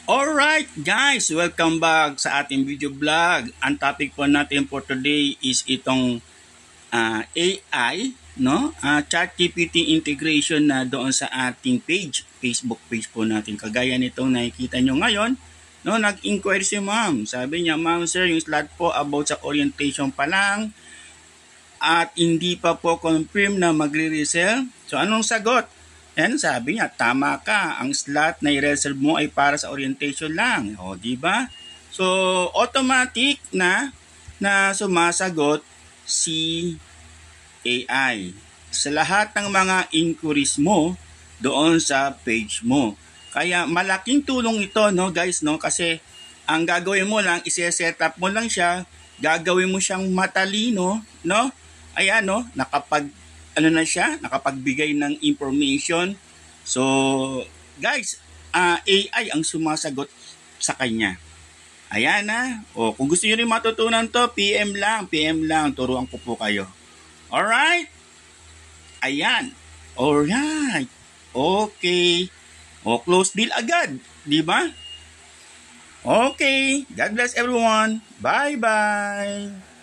Alright guys, welcome back sa ating video vlog. Ang topic po natin for today is itong AI, no? ChatGPT integration na doon sa ating page, Facebook page po natin. Kagaya nitong nakikita nyo ngayon, no? Nag-inquire si ma'am. Sabi niya, ma'am sir, yung slot po about sa orientation pa lang at hindi pa po confirm na magre-resell. So anong sagot? And sabi niya, tama ka. Ang slot na i-reserve mo ay para sa orientation lang. O, di ba? So, automatic na sumasagot si AI sa lahat ng mga inquiries mo doon sa page mo. Kaya malaking tulong ito, no, guys, no? Kasi ang gagawin mo lang, isi-set up mo lang siya, gagawin mo siyang matalino, no? Ayan, no, nakapagbigay ng information. So, guys, AI ang sumasagot sa kanya. Ayan na. O, kung gusto niyo rin matutunan to, PM lang, turuan ko po kayo. Alright? Ayan. Alright. Okay. O, close deal agad. Di ba? Okay. God bless everyone. Bye-bye.